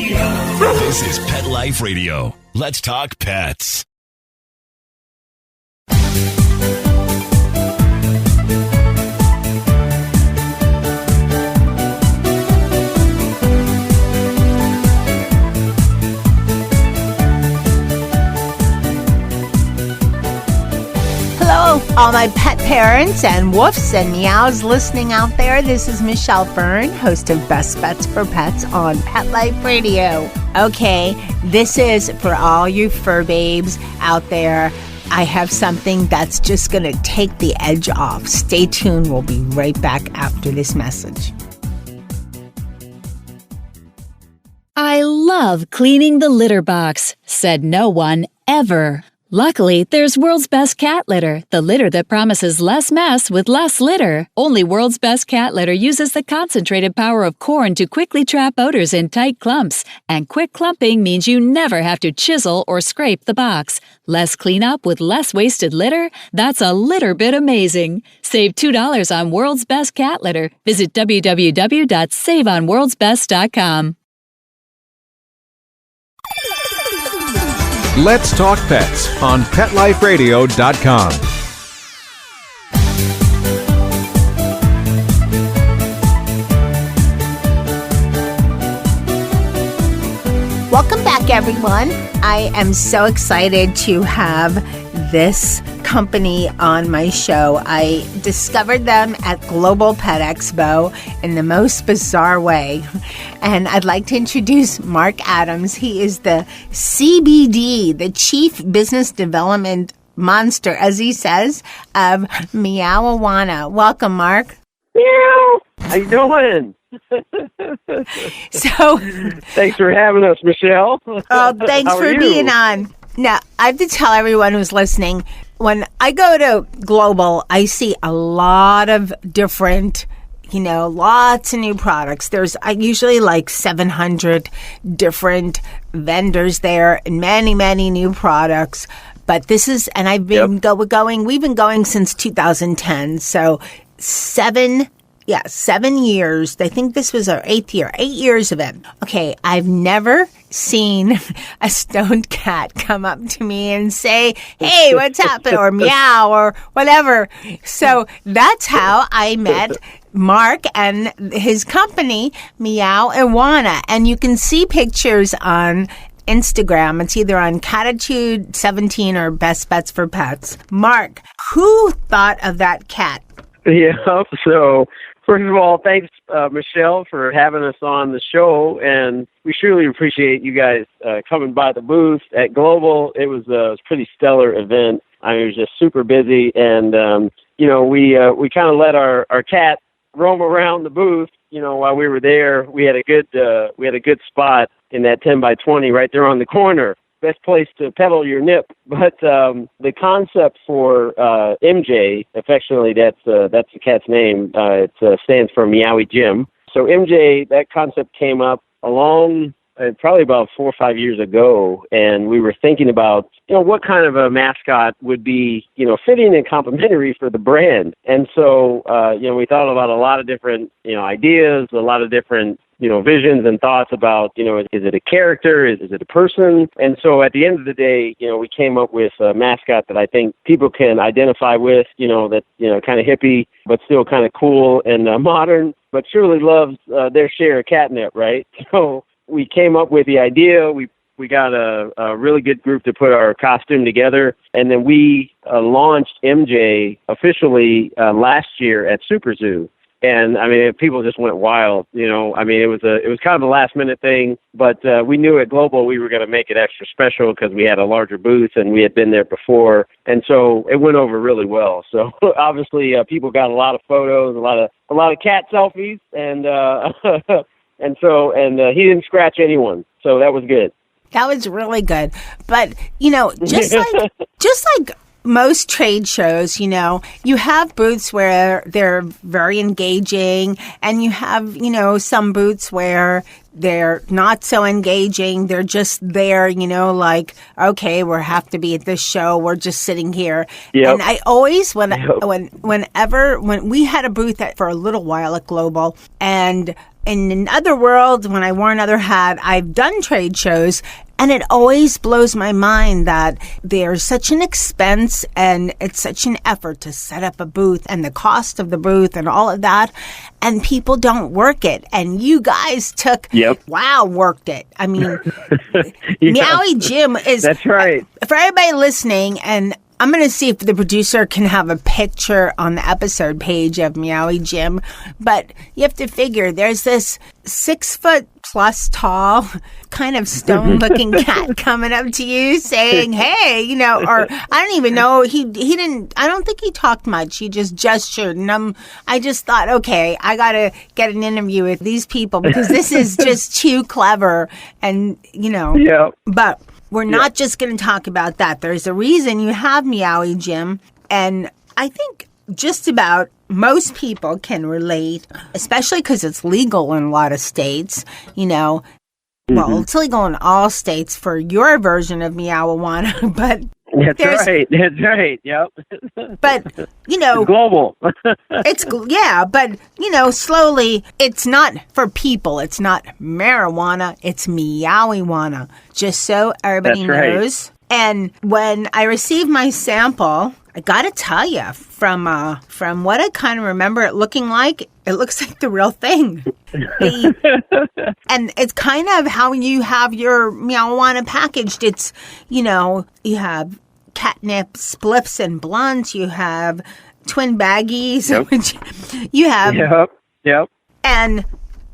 This is Pet Life Radio. Let's talk pets. Hello, all my pet parents and woofs and meows listening out there. This is Michelle Fern, host of Best Bets for Pets on Pet Life Radio. Okay, this is for all you fur babes out there. I have something that's just going to take the edge off. Stay tuned. We'll be right back after this message. I love cleaning the litter box, said no one ever. Luckily, there's World's Best Cat Litter, the litter that promises less mess with less litter. Only World's Best Cat Litter uses the concentrated power of corn to quickly trap odors in tight clumps. And quick clumping means you never have to chisel or scrape the box. Less cleanup with less wasted litter? That's a litter bit amazing. Save $2 on World's Best Cat Litter. Visit www.saveonworldsbest.com. Let's Talk Pets on PetLifeRadio.com. Welcome back, everyone. I am so excited to have this company on my show. I discovered them at Global Pet Expo in the most bizarre way. And I'd like to introduce Marc Adams. He is the CBD, the Chief Business Development Monster, as he says, of Meowijuana. Welcome, Marc. Meow. How you doing? So, thanks for having us, Michelle. Oh, thanks for being on. Now, I have to tell everyone who's listening, when I go to Global, I see a lot of different, lots of new products. There's usually like 700 different vendors there and many, many new products. But this is, and I've been we've been going since 2010. So 7 years. I think this was our 8th year, 8 years of it. Okay, I've never seen a stoned cat come up to me and say, hey, what's happening? Or meow or whatever. So that's how I met Marc and his company, Meowijuana. And you can see pictures on Instagram. It's either on Catitude17 or Best Bets for Pets. Marc, who thought of that cat? Yeah, so first of all, thanks, Michelle, for having us on the show, and we surely appreciate you guys coming by the booth at Global. It was a pretty stellar event. I mean, it was just super busy, and we kind of let our cat roam around the booth. While we were there, we had a good spot in that 10 by 20 right there on the corner. Best place to pedal your nip. But the concept for MJ, affectionately, that's the cat's name. It stands for Meowie Jim. So MJ, that concept came up along probably about 4 or 5 years ago, and we were thinking about what kind of a mascot would be fitting and complimentary for the brand. And so we thought about a lot of different ideas, a lot of different visions and thoughts about, is it a character? Is it a person? And so at the end of the day, we came up with a mascot that I think people can identify with, that, kind of hippie, but still kind of cool and modern, but surely loves their share of catnip, right? So we came up with the idea. We got a really good group to put our costume together. And then we launched MJ officially last year at Super Zoo. And I mean, people just went wild. I mean, it was kind of a last minute thing, but we knew at Global we were going to make it extra special because we had a larger booth and we had been there before, and so it went over really well. So obviously, people got a lot of photos, a lot of cat selfies, and he didn't scratch anyone, so that was good. That was really good. But just like most trade shows, you have booths where they're very engaging, and you have, some booths where they're not so engaging. They're just there, like, okay, we have to be at this show. We're just sitting here. Yep. And I always, when we had a booth for a little while at Global, and in another world, when I wore another hat, I've done trade shows, and it always blows my mind that there's such an expense and it's such an effort to set up a booth and the cost of the booth and all of that, and people don't work it. And you guys worked it. I mean, Meowie Jim is... That's right. For everybody listening, and I'm going to see if the producer can have a picture on the episode page of Meowie Jim. But you have to figure there's this 6-foot-plus tall, kind of stone-looking cat coming up to you saying, hey, or I don't even know. He didn't, I don't think he talked much. He just gestured. And I just thought, okay, I got to get an interview with these people because this is just too clever. And, but... We're not just going to talk about that. There's a reason you have Meowie Jim. And I think just about most people can relate, especially because it's legal in a lot of states, Well, it's legal in all states for your version of Meowijuana, but... That's right. Yep. But, it's global. but, slowly, it's not for people. It's not marijuana. It's Meowijuana. Just so everybody knows. And when I received my sample, I got to tell you, from what I kind of remember it looking like, it looks like the real thing. And it's kind of how you have your Meowijuana packaged. It's, you have catnip spliffs and blunts. You have twin baggies. Which you have. Yep. And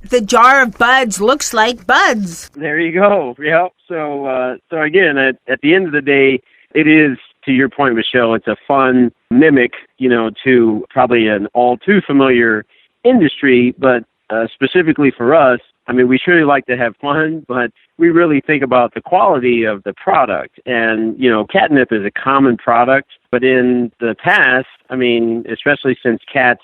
the jar of buds looks like buds. There you go. Yep. So again, at the end of the day, it is, to your point, Michelle, it's a fun mimic, to probably an all too familiar industry, but specifically for us, I mean, we surely like to have fun, but we really think about the quality of the product. And, catnip is a common product, but in the past, I mean, especially since cats,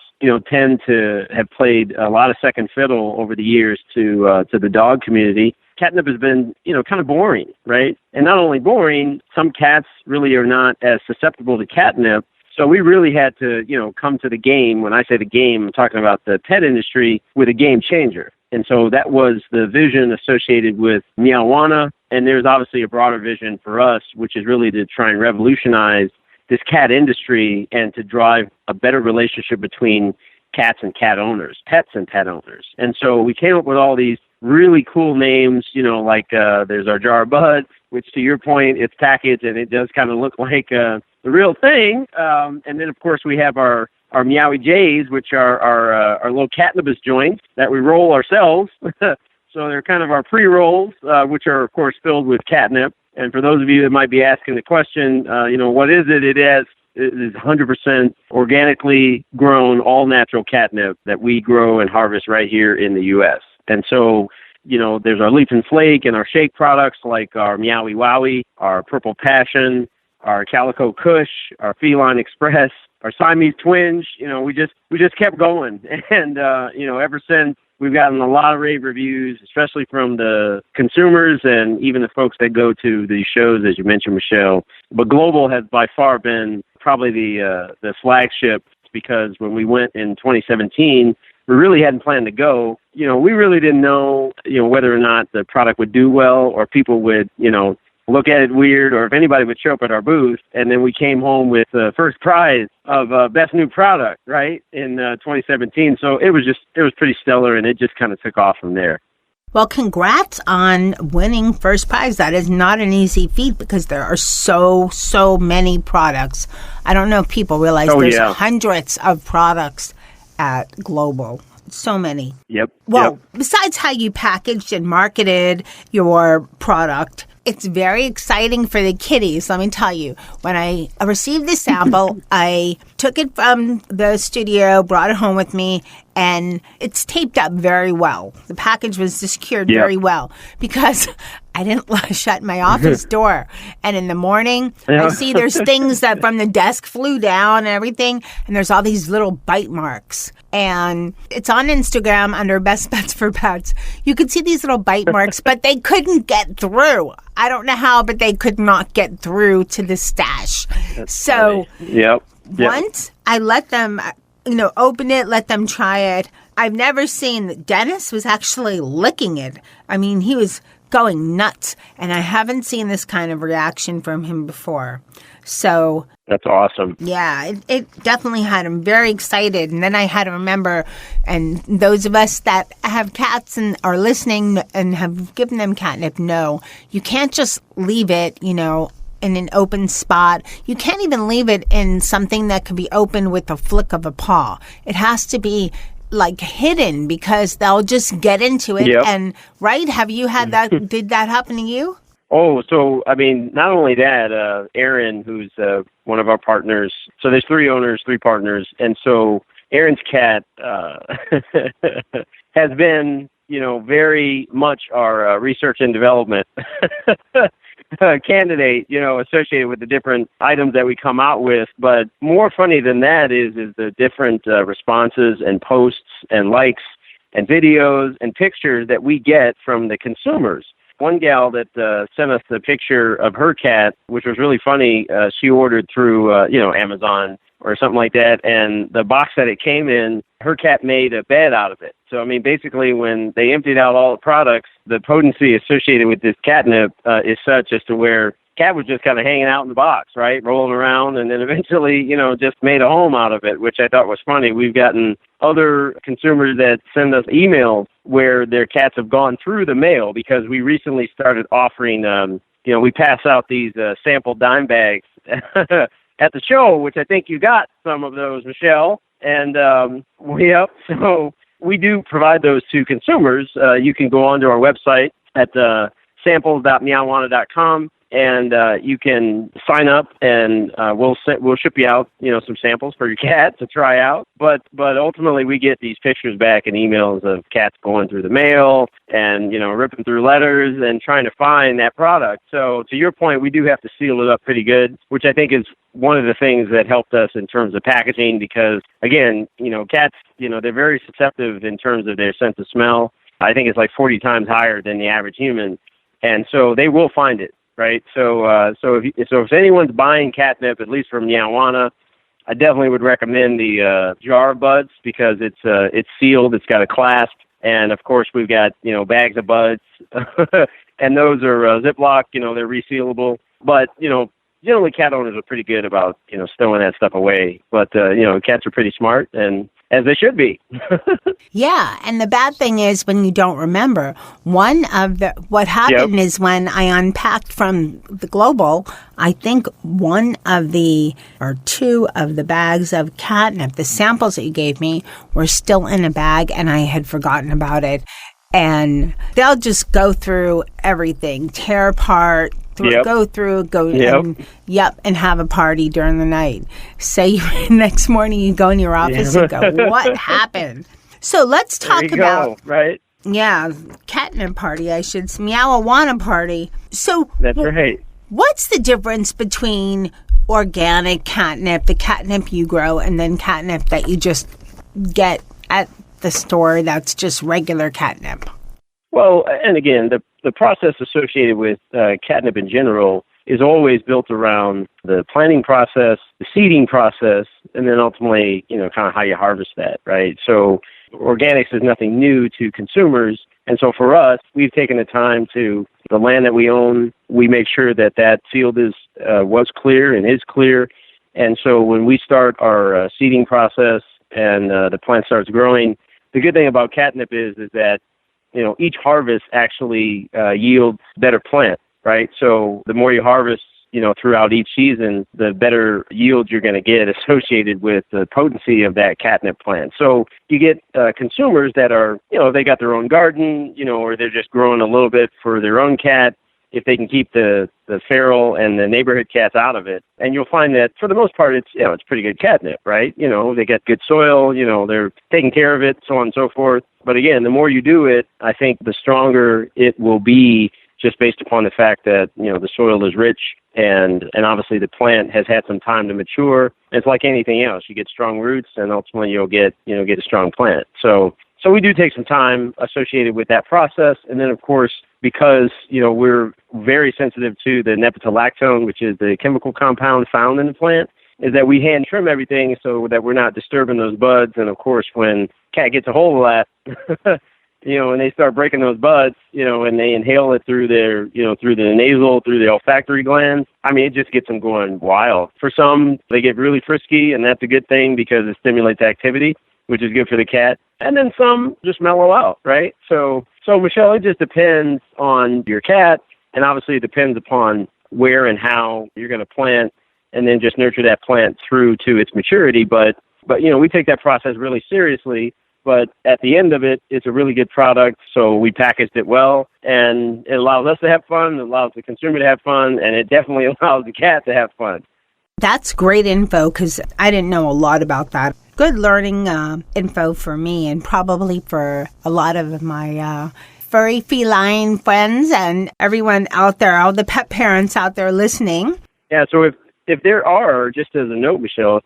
tend to have played a lot of second fiddle over the years to the dog community, catnip has been, kind of boring, right? And not only boring, some cats really are not as susceptible to catnip. So we really had to, come to the game. When I say the game, I'm talking about the pet industry with a game changer. And so that was the vision associated with Meowijuana. And there's obviously a broader vision for us, which is really to try and revolutionize this cat industry and to drive a better relationship between cats and cat owners, pets and pet owners. And so we came up with all these really cool names, like there's our jar of buds, which to your point, it's packaged and it does kind of look like the real thing. And then, of course, we have our Meowie J's, which are our little catnibus joints that we roll ourselves. So they're kind of our pre-rolls, which are, of course, filled with catnip. And for those of you that might be asking the question, what is it? It is 100% organically grown, all-natural catnip that we grow and harvest right here in the U.S. And so, there's our Leaf and Flake and our shake products like our Meowie Wowie, our Purple Passion, our Calico Kush, our Feline Express, our Siamese Twinge. We just kept going. And, ever since, we've gotten a lot of rave reviews, especially from the consumers and even the folks that go to these shows, as you mentioned, Michelle. But Global has by far been probably the flagship, because when we went in 2017, we really hadn't planned to go. We really didn't know, whether or not the product would do well or people would, look at it weird, or if anybody would show up at our booth. And then we came home with the first prize of Best New Product, right, in 2017. So it was pretty stellar, and it just kind of took off from there. Well, congrats on winning first prize. That is not an easy feat because there are so many products. I don't know if people realize there's hundreds of products at Global. So many. Yep. Well, besides how you packaged and marketed your product, it's very exciting for the kitties, let me tell you. When I received the sample, I took it from the studio, brought it home with me, and it's taped up very well. The package was secured very well because I didn't shut my office door. And in the morning, I see there's things that from the desk flew down and everything, and there's all these little bite marks. And it's on Instagram under Best Bets for Pets. You could see these little bite marks, but they couldn't get through. I don't know how, but they could not get through to the stash. That's so funny. Yep. Once I let them open it, let them try it. I've never seen, Dennis was actually licking it. I mean, he was going nuts, and I haven't seen this kind of reaction from him before. So that's awesome. Yeah, it definitely had him very excited. And then I had to remember, and those of us that have cats and are listening and have given them catnip know, you can't just leave it, in an open spot. You can't even leave it in something that could be opened with a flick of a paw. It has to be like hidden because they'll just get into it. Yep. And right, have you had that? Did that happen to you? Oh, so, I mean, not only that, Aaron, who's one of our partners, so there's 3 owners, 3 partners, and so Aaron's cat has been, very much our research and development candidate, associated with the different items that we come out with. But more funny than that is the different responses and posts and likes and videos and pictures that we get from the consumers. One gal that sent us the picture of her cat, which was really funny, she ordered through, Amazon or something like that, and the box that it came in, her cat made a bed out of it. So, I mean, basically when they emptied out all the products, the potency associated with this catnip is such as to where cat was just kind of hanging out in the box, right, rolling around, and then eventually, just made a home out of it, which I thought was funny. We've gotten other consumers that send us emails where their cats have gone through the mail because we recently started offering, we pass out these sample dime bags at the show, which I think you got some of those, Michelle. And, so we do provide those to consumers. You can go onto our website at samples.meowijuana.com. And you can sign up, and we'll ship you out, some samples for your cat to try out. But ultimately, we get these pictures back and emails of cats going through the mail and ripping through letters and trying to find that product. So to your point, we do have to seal it up pretty good, which I think is one of the things that helped us in terms of packaging. Because again, cats, they're very susceptible in terms of their sense of smell. I think it's like 40 times higher than the average human, and so they will find it. Right, so if anyone's buying catnip, at least from Meowijuana, I definitely would recommend the jar of buds because it's sealed, it's got a clasp, and of course we've got bags of buds, and those are Ziploc, they're resealable. But generally cat owners are pretty good about stowing that stuff away. But cats are pretty smart, and as they should be. Yeah, and the bad thing is when you don't remember. What happened is when I unpacked from the Global, I think 1 of the, or 2 of the bags of catnip, the samples that you gave me, were still in a bag, and I had forgotten about it. And they'll just go through everything, tear apart, go through, and have a party during the night. Say next morning you go in your office and go, what happened? So let's talk about, right? Yeah, catnip party, I should say, Meowijuana party. So that's right. What's the difference between organic catnip, the catnip you grow, and then catnip that you just get at the store that's just regular catnip? Well, and again, the process associated with catnip in general is always built around the planting process, the seeding process, and then ultimately, kind of how you harvest that, right? So organics is nothing new to consumers. And so for us, we've taken the time to, the land that we own, we make sure that field was clear and is clear. And so when we start our seeding process and the plant starts growing, the good thing about catnip is that each harvest actually yields better plant, right? So the more you harvest, throughout each season, the better yield you're going to get associated with the potency of that catnip plant. So you get consumers that are, they got their own garden, or they're just growing a little bit for their own cat, if they can keep the feral and the neighborhood cats out of it. And you'll find that for the most part, it's pretty good catnip, right? They get good soil, they're taking care of it, so on and so forth. But again, the more you do it, I think the stronger it will be, just based upon the fact that, the soil is rich and obviously the plant has had some time to mature. It's like anything else. You get strong roots and ultimately you'll get a strong plant. So we do take some time associated with that process. And then, of course, because, we're very sensitive to the nepetalactone, which is the chemical compound found in the plant, is that we hand trim everything so that we're not disturbing those buds. And of course, when cat gets a hold of that, when they start breaking those buds, and they inhale it through their, through the nasal, through the olfactory glands, it just gets them going wild. For some, they get really frisky, and that's a good thing because it stimulates activity, which is good for the cat. And then some just mellow out, right? So Michelle, it just depends on your cat, and obviously it depends upon where and how you're going to plant, and then just nurture that plant through to its maturity. But we take that process really seriously. But at the end of it, it's a really good product, so we packaged it well, and it allows us to have fun, it allows the consumer to have fun, and it definitely allows the cat to have fun. That's great info, because I didn't know a lot about that. Good learning info for me, and probably for a lot of my furry feline friends and everyone out there, all the pet parents out there listening. Yeah, so if there are, just as a note, Michelle,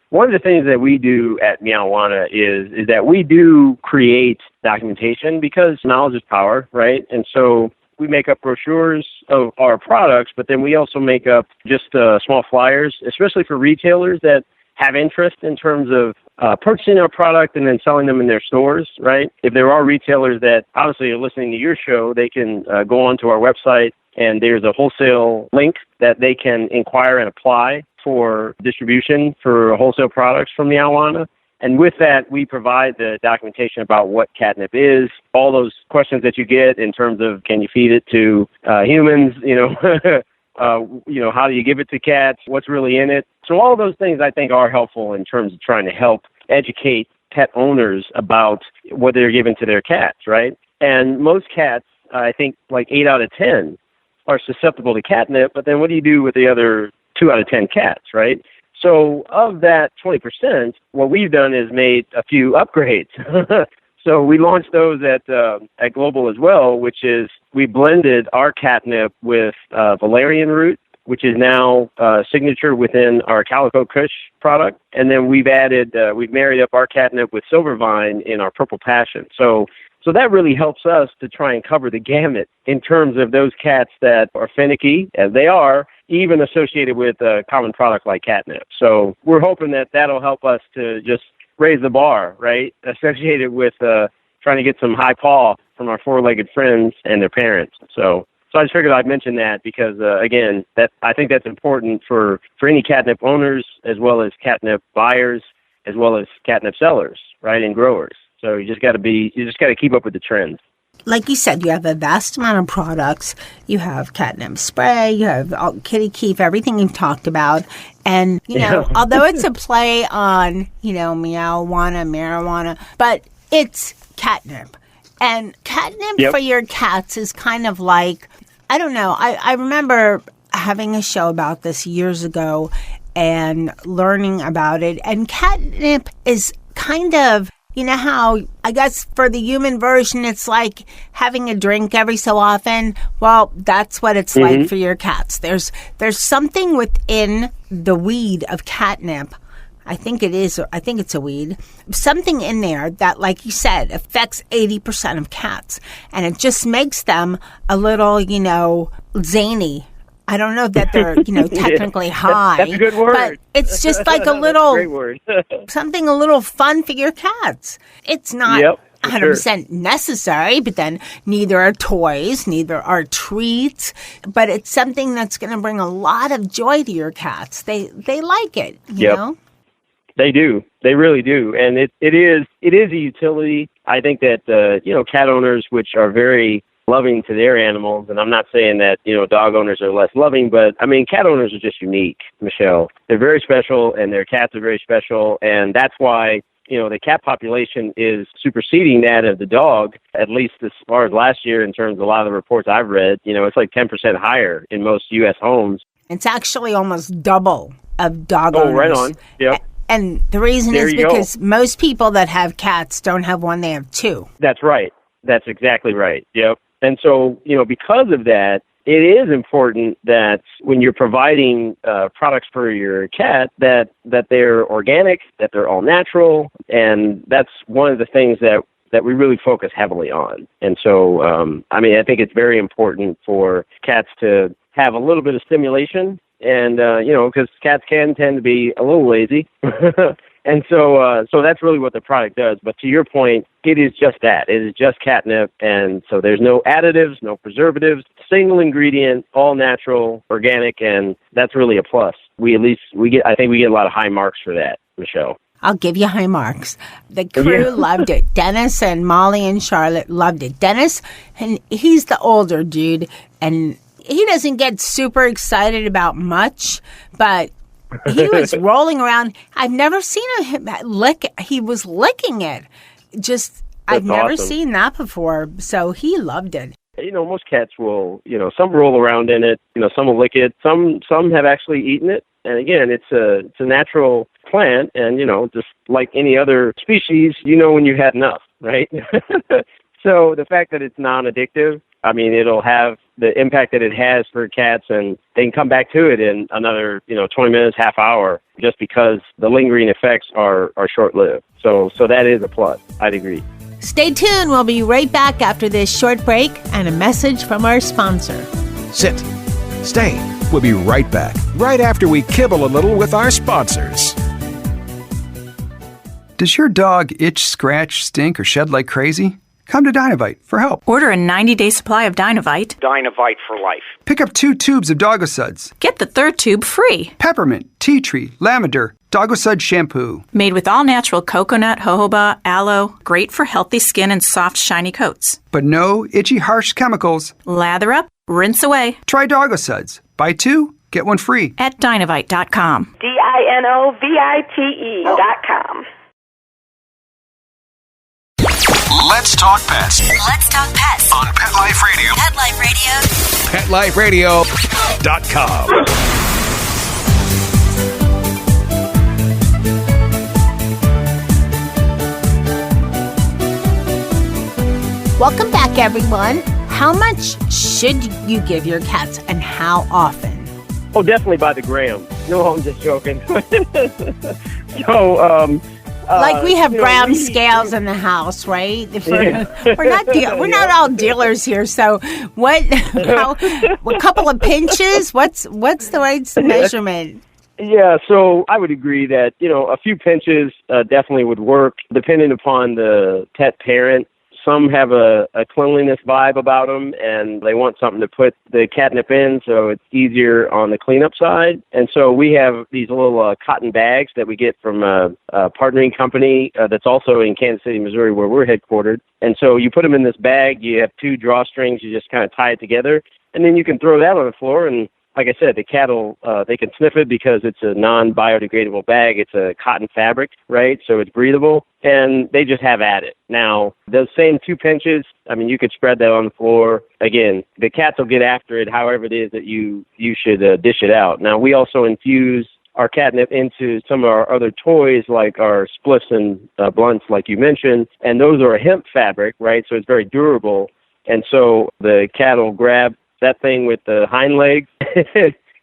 one of the things that we do at Meowijuana is that we do create documentation, because knowledge is power, right? And so we make up brochures of our products, but then we also make up just small flyers, especially for retailers that have interest in terms of purchasing our product and then selling them in their stores, right? If there are retailers that obviously are listening to your show, they can go onto our website, and there's a wholesale link that they can inquire and apply for distribution for wholesale products from Meowijuana. And with that, we provide the documentation about what catnip is, all those questions that you get in terms of, can you feed it to humans, how do you give it to cats, what's really in it. So all of those things I think are helpful in terms of trying to help educate pet owners about what they're giving to their cats, right? And most cats, I think like 8 out of 10, are susceptible to catnip, but then what do you do with the other 2 out of 10 cats, right? So of that 20%, what we've done is made a few upgrades. So we launched those at Global as well, which is we blended our catnip with valerian root, which is now signature within our Calico Kush product. And then we've married up our catnip with silver vine in our purple passion. So that really helps us to try and cover the gamut in terms of those cats that are finicky, as they are, even associated with a common product like catnip. So we're hoping that that'll help us to just raise the bar, right, associated with trying to get some high paw from our four-legged friends and their parents. So I just figured I'd mention that because, again, I think that's important for any catnip owners as well as catnip buyers as well as catnip sellers, right, and growers. So you just got to keep up with the trends. Like you said, you have a vast amount of products. You have catnip spray, you have kitty keef, everything you've talked about. And, although it's a play on, Meowijuana, Meowijuana, but it's catnip. And catnip for your cats is kind of like, I don't know, I remember having a show about this years ago and learning about it. And catnip is kind of, you know how, I guess for the human version, it's like having a drink every so often. Well, that's what it's like for your cats. There's something within the weed of catnip. I think it's a weed. Something in there that, like you said, affects 80% of cats. And it just makes them a little, zany. I don't know that they're, technically high. That's a good word. But it's just like a little, great word. something a little fun for your cats. It's not 100% necessary, but then neither are toys, neither are treats. But it's something that's going to bring a lot of joy to your cats. They like it, you know? They do. They really do. And it is a utility. I think that, cat owners, which are very loving to their animals, and I'm not saying that, dog owners are less loving, but, cat owners are just unique, Michelle. They're very special, and their cats are very special, and that's why, the cat population is superseding that of the dog, at least as far as last year in terms of a lot of the reports I've read. It's like 10% higher in most U.S. homes. It's actually almost double of dog owners. Oh, right on. Yep. And the reason is because most people that have cats don't have one, they have two. That's right. That's exactly right. Yep. And so, because of that, it is important that when you're providing products for your cat, that they're organic, that they're all natural, and that's one of the things that we really focus heavily on. And so, I think it's very important for cats to have a little bit of stimulation And, because cats can tend to be a little lazy. And so that's really what the product does. But to your point, it is just that. It is just catnip. And so there's no additives, no preservatives, single ingredient, all natural, organic, and that's really a plus. I think we get a lot of high marks for that, Michelle. I'll give you high marks. The crew loved it. Dennis and Molly and Charlotte loved it. Dennis, and he's the older dude, and he doesn't get super excited about much, but he was rolling around. I've never seen him lick. He was licking it. I've never seen that before. So he loved it. Most cats will, some roll around in it. Some will lick it. Some have actually eaten it. And again, it's a natural plant. And, just like any other species, when you've had enough, right? So the fact that it's non-addictive, it'll have the impact that it has for cats, and they can come back to it in another, 20 minutes, half hour, just because the lingering effects are short-lived. So that is a plus. I'd agree. Stay tuned. We'll be right back after this short break and a message from our sponsor. Sit. Stay. We'll be right back, right after we kibble a little with our sponsors. Does your dog itch, scratch, stink, or shed like crazy? Come to Dynovite for help. Order a 90-day supply of Dynovite. Dynovite for life. Pick up 2 tubes of Doggosuds. Get the 3rd tube free. Peppermint, tea tree, lavender, Doggosud shampoo. Made with all-natural coconut, jojoba, aloe. Great for healthy skin and soft, shiny coats. But no itchy, harsh chemicals. Lather up, rinse away. Try Doggosuds. Buy 2, get 1 free. At Dynovite.com. DINOVITE.com. Let's talk pets. Let's talk pets On Pet Life Radio. Pet Life Radio. PetLifeRadio.com. Welcome back, everyone. How much should you give your cats, and how often? Oh, definitely by the gram. No, I'm just joking. So, like we have gram scales in the house, right? We're not all dealers here. So what? A couple of pinches? What's the right measurement? Yeah, so I would agree that a few pinches definitely would work, depending upon the pet parent. Some have a cleanliness vibe about them, and they want something to put the catnip in, so it's easier on the cleanup side. And so we have these little cotton bags that we get from a partnering company that's also in Kansas City, Missouri, where we're headquartered. And so you put them in this bag, you have 2 drawstrings, you just kind of tie it together, and then you can throw that on the floor, and like I said, the cattle, they can sniff it because it's a non-biodegradable bag. It's a cotton fabric, right? So it's breathable, and they just have at it. Now, those same 2 pinches, you could spread that on the floor. Again, the cats will get after it however it is that you should dish it out. Now, we also infuse our catnip into some of our other toys, like our spliffs and blunts, like you mentioned, and those are a hemp fabric, right? So it's very durable, and so the cat will grab that thing with the hind legs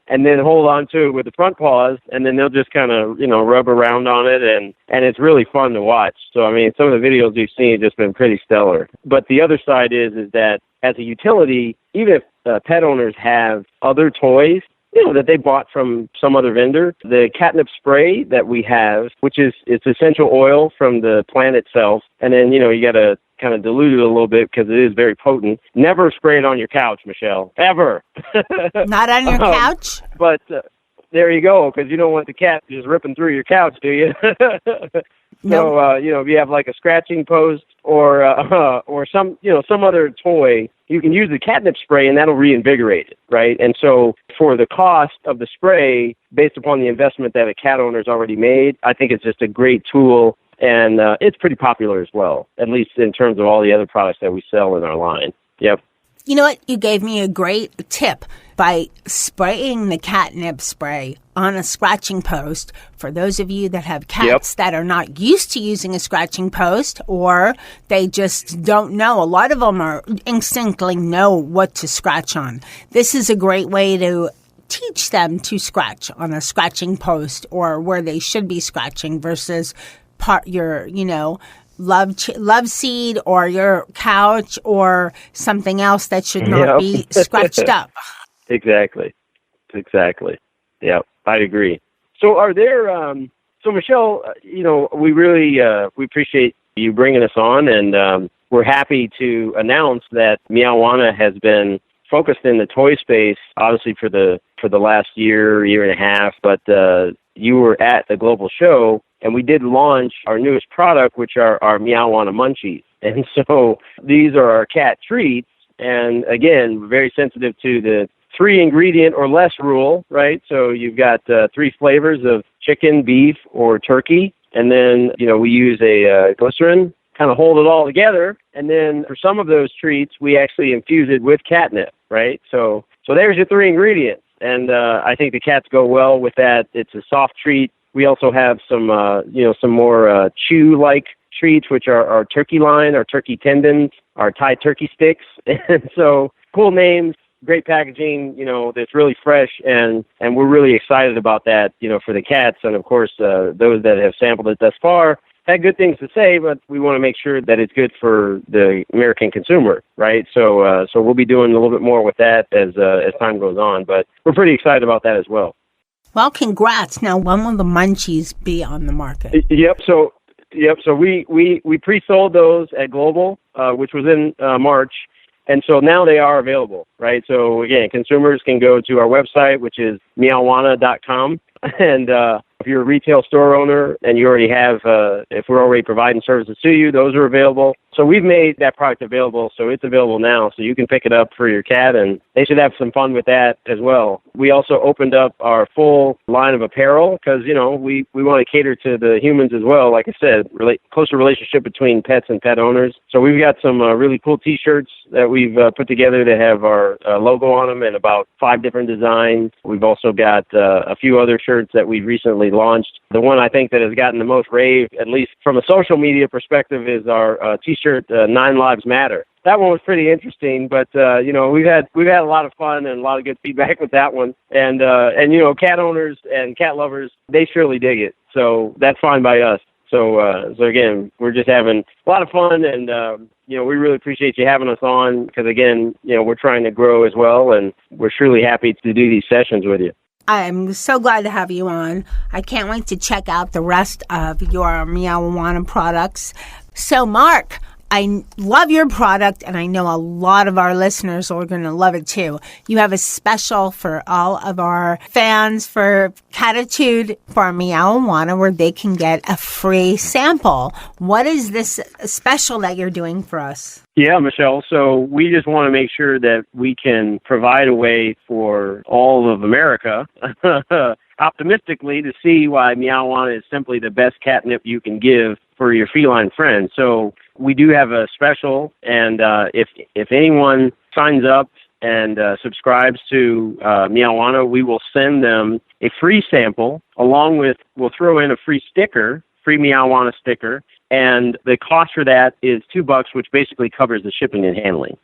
and then hold on to it with the front paws, and then they'll just kind of, rub around on it, and it's really fun to watch. So, some of the videos you've seen have just been pretty stellar. But the other side is that as a utility, even if pet owners have other toys, that they bought from some other vendor, the catnip spray that we have, which is, it's essential oil from the plant itself, and then, you got to kind of dilute it a little bit because it is very potent. Never spray it on your couch, Michelle. Ever. Not on your couch? But there you go, because you don't want the cat just ripping through your couch, do you? No. So, if you have like a scratching post or some other toy, you can use the catnip spray and that'll reinvigorate it, right? And so for the cost of the spray, based upon the investment that a cat owner's already made, I think it's just a great tool. And it's pretty popular as well, at least in terms of all the other products that we sell in our line. Yep. You know what? You gave me a great tip by spraying the catnip spray on a scratching post. For those of you that have cats that are not used to using a scratching post, or they just don't know, a lot of them are instinctively know what to scratch on. This is a great way to teach them to scratch on a scratching post or where they should be scratching versus your love seat or your couch or something else that should not be scratched up. Exactly. I agree. So are there, so Michelle, we really, we appreciate you bringing us on, and we're happy to announce that Meowijuana has been focused in the toy space, obviously for the last year and a half, but you were at the global show, and we did launch our newest product, which are our Meowijuana Munchies. And so these are our cat treats, and again, we're very sensitive to the 3-ingredient or less rule, right? So you've got 3 flavors of chicken, beef, or turkey, and then, we use a glycerin, kind of hold it all together, and then for some of those treats, we actually infuse it with catnip, right? So there's your 3 ingredients, and I think the cats go well with that. It's a soft treat. We also have some, some more chew-like treats, which are our turkey line, our turkey tendons, our Thai turkey sticks, and so cool names. Great packaging, that's really fresh, and we're really excited about that, for the cats. And of course, those that have sampled it thus far had good things to say, but we want to make sure that it's good for the American consumer, right? So we'll be doing a little bit more with that as time goes on, but we're pretty excited about that as well. Well, congrats. Now, when will the Munchies be on the market? Yep. So we pre-sold those at Global, which was in March. And so now they are available, right? So again, consumers can go to our website, which is meowijuana.com. And if you're a retail store owner and you already have, if we're already providing services to you, those are available. So we've made that product available, so it's available now. So you can pick it up for your cat, and they should have some fun with that as well. We also opened up our full line of apparel because, we want to cater to the humans as well. Like I said, closer relationship between pets and pet owners. So we've got some really cool T-shirts that we've put together that have our logo on them and about 5 different designs. We've also got a few other shirts that we've recently launched. The one I think that has gotten the most rave, at least from a social media perspective, is our T-shirt, 9 Lives Matter. That one was pretty interesting, but we've had a lot of fun and a lot of good feedback with that one. And cat owners and cat lovers, they surely dig it. So that's fine by us. So again, we're just having a lot of fun, and we really appreciate you having us on because again, we're trying to grow as well, and we're surely happy to do these sessions with you. I'm so glad to have you on. I can't wait to check out the rest of your Meowijuana products. So, Marc, I love your product, and I know a lot of our listeners are going to love it too. You have a special for all of our fans for Catitude for Meowijuana where they can get a free sample. What is this special that you're doing for us? Yeah, Michelle. So we just want to make sure that we can provide a way for all of America, optimistically, to see why Meowijuana is simply the best catnip you can give for your feline friends. So we do have a special, and if anyone signs up and subscribes to Meowijuana, we will send them a free sample along with, we'll throw in a free sticker, free Meowijuana sticker, and the cost for that is $2, which basically covers the shipping and handling.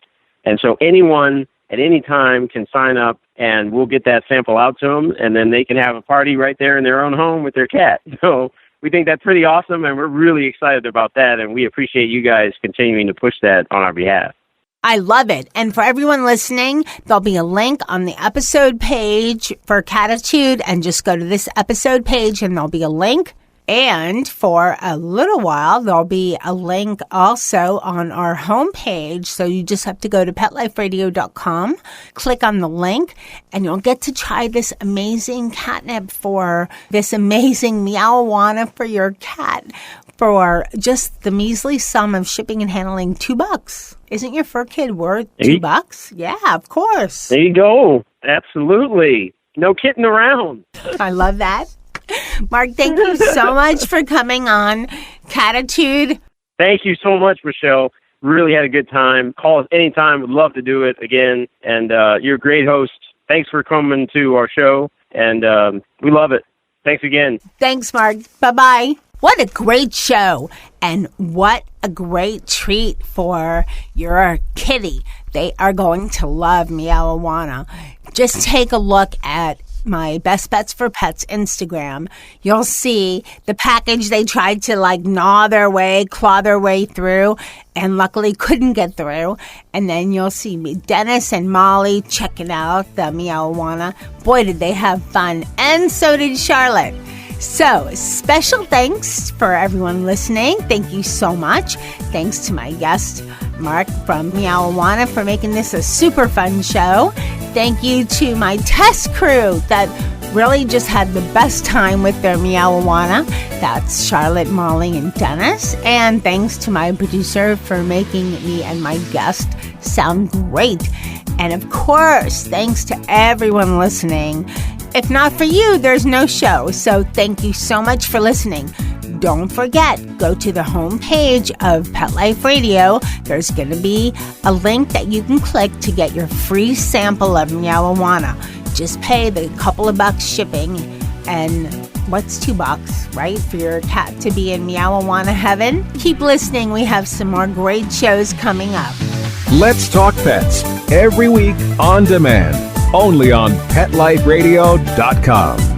And so anyone at any time can sign up, and we'll get that sample out to them, and then they can have a party right there in their own home with their cat. So we think that's pretty awesome, and we're really excited about that, and we appreciate you guys continuing to push that on our behalf. I love it. And for everyone listening, there'll be a link on the episode page for Catitude, and just go to this episode page, and there'll be a link. And for a little while, there'll be a link also on our homepage. So you just have to go to PetLifeRadio.com, click on the link, and you'll get to try this amazing catnip for this amazing Meowijuana for your cat for just the measly sum of shipping and handling $2. Isn't your fur kid worth $2? Yeah, of course. There you go. Absolutely. No kidding around. I love that. Marc, thank you so much for coming on Catitude. Thank you so much, Michelle. Really had a good time. Call us anytime. Would love to do it again. And you're a great host. Thanks for coming to our show. And we love it. Thanks again. Thanks, Marc. Bye-bye. What a great show. And what a great treat for your kitty. They are going to love Meowijuana. Just take a look at my Best Bets for Pets Instagram, you'll see the package they tried to claw their way through, and luckily couldn't get through. And then you'll see me, Dennis and Molly, checking out the Meowijuana. Boy, did they have fun. And so did Charlotte. So, special thanks for everyone listening. Thank you so much. Thanks to my guest, Marc from Meowijuana, for making this a super fun show. Thank you to my test crew that really just had the best time with their Meowijuana. That's Charlotte, Molly, and Dennis. And thanks to my producer for making me and my guest sound great. And of course, thanks to everyone listening. If not for you, there's no show. So thank you so much for listening. Don't forget, go to the homepage of Pet Life Radio. There's going to be a link that you can click to get your free sample of Meowijuana. Just pay the couple of bucks shipping, and what's $2, right, for your cat to be in Meowijuana heaven? Keep listening. We have some more great shows coming up. Let's Talk Pets, every week on demand, only on PetLifeRadio.com.